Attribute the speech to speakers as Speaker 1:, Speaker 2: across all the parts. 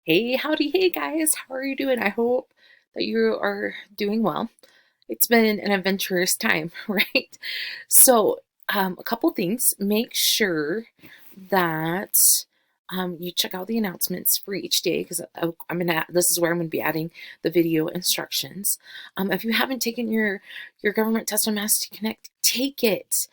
Speaker 1: Hey, howdy, hey guys, how are you doing? I hope that you are doing well. It's been an adventurous time, right? So, a couple things. Make sure that you check out the announcements for each day because this is where I'm gonna be adding the video instructions. If you haven't taken your government test on Mass to Connect, take it.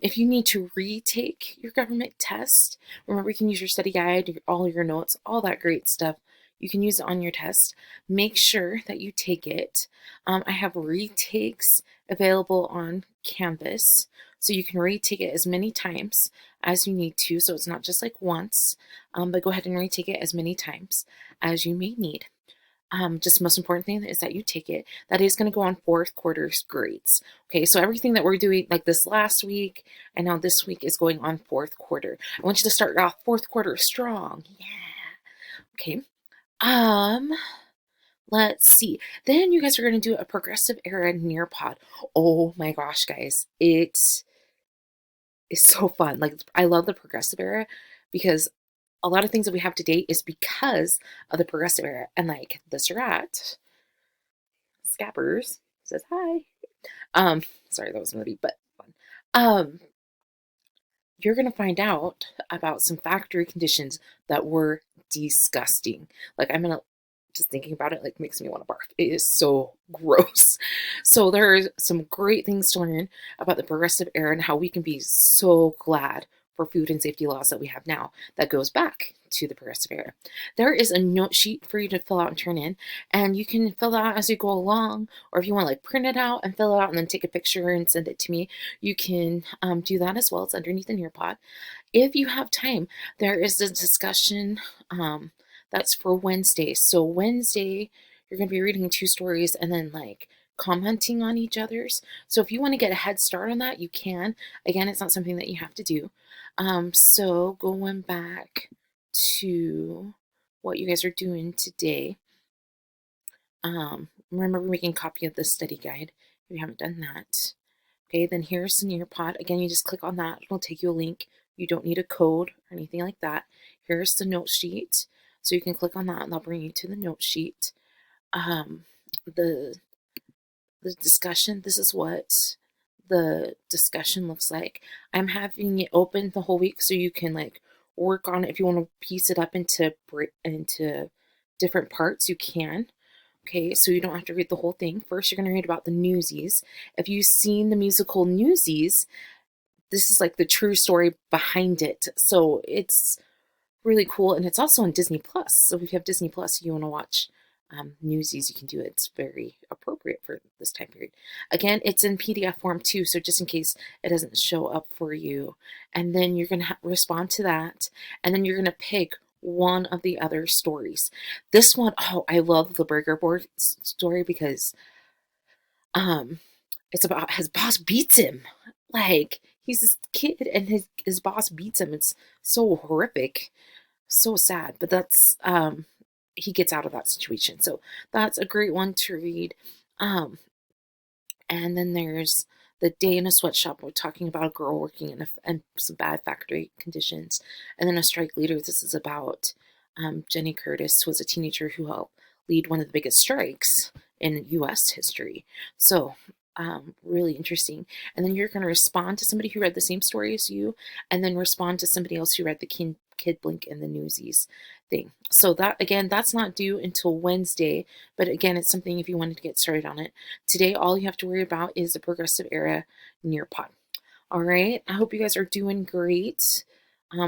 Speaker 1: If you need to retake your government test, remember you can use your study guide, all your notes, all that great stuff. You can use it on your test. Make sure that you take it. I have retakes available on Canvas, so you can retake it as many times as you need to. So it's not just like once, but go ahead and retake it as many times as you may need. Just most important thing is that you take it. That is going to go on fourth quarter's grades. Okay, so everything that we're doing, like this last week and now this week, is going on fourth quarter. I want you to start off fourth quarter strong. Yeah. Okay. Um, let's see. Then you guys are going to do a progressive era Nearpod. Oh my gosh, guys, it is so fun. Like I love the progressive era because a lot of things that we have today is because of the progressive era. And like this rat, Scappers says hi. Sorry, that was nutty, but fun. You're gonna find out about some factory conditions that were disgusting. Like I'm gonna just thinking about it like makes me want to barf. It is so gross. So there are some great things to learn about the progressive era and how we can be so glad for food and safety laws that we have now that goes back to the progressive era. There is a note sheet for you to fill out and turn in, and you can fill out as you go along, or if you want to like print it out and fill it out and then take a picture and send it to me, you can do that as well. It's underneath the Nearpod. If you have time, there is a discussion that's for Wednesday. So Wednesday, you're going to be reading two stories and then like commenting on each other's. So if you want to get a head start on that, you can. Again, it's not something that you have to do. So going back to what you guys are doing today, remember we're making a copy of the study guide if you haven't done that. Okay, then here's the Nearpod. Again, you just click on that. It'll take you a link. You don't need a code or anything like that. Here's the note sheet. So you can click on that and that'll bring you to the note sheet. Um, the the discussion, this is what the discussion looks like. I'm having it open the whole week so you can like work on it. If you want to piece it up into different parts, you can. Okay, so you don't have to read the whole thing. First, you're going to read about the Newsies. If you've seen the musical Newsies, this is like the true story behind it. So it's really cool, and it's also on Disney Plus. So if you have Disney Plus, you want to watch Newsies, you can do it. It's very appropriate for this time period. Again, it's in PDF form too, so just in case it doesn't show up for you. And then you're going to respond to that, and then you're going to pick one of the other stories. This one, oh, I love the Burger Board story because um, it's about his boss beats him. Like he's this kid and his boss beats him. It's so horrific, so sad, but that's he gets out of that situation. So that's a great one to read. Um, and then there's The Day in a Sweatshop. We're talking about a girl working in some bad factory conditions. And then A Strike Leader. This is about Jenny Curtis, who was a teenager who helped lead one of the biggest strikes in U.S. history. So really interesting. And then you're going to respond to somebody who read the same story as you, and then respond to somebody else who read the Kid Blink and the Newsies thing. So that, again, that's not due until Wednesday, but again, it's something if you wanted to get started on it. Today, all you have to worry about is the progressive era Nearpod. All right, I hope you guys are doing great.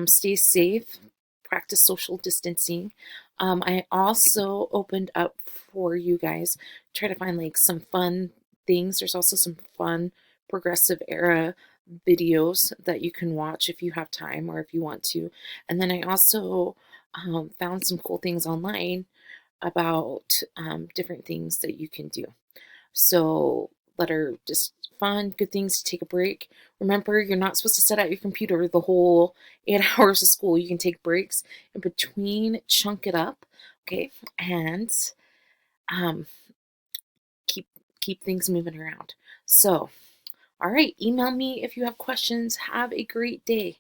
Speaker 1: Stay safe, practice social distancing. I also opened up for you guys, try to find like some fun things. There's also some fun progressive era videos that you can watch if you have time or if you want to. And then I also found some cool things online about different things that you can do. So that are just fun, good things to take a break. Remember, you're not supposed to sit at your computer the whole 8 hours of school. You can take breaks in between, chunk it up, okay, and um, keep keep things moving around. So, all right, email me if you have questions. Have a great day.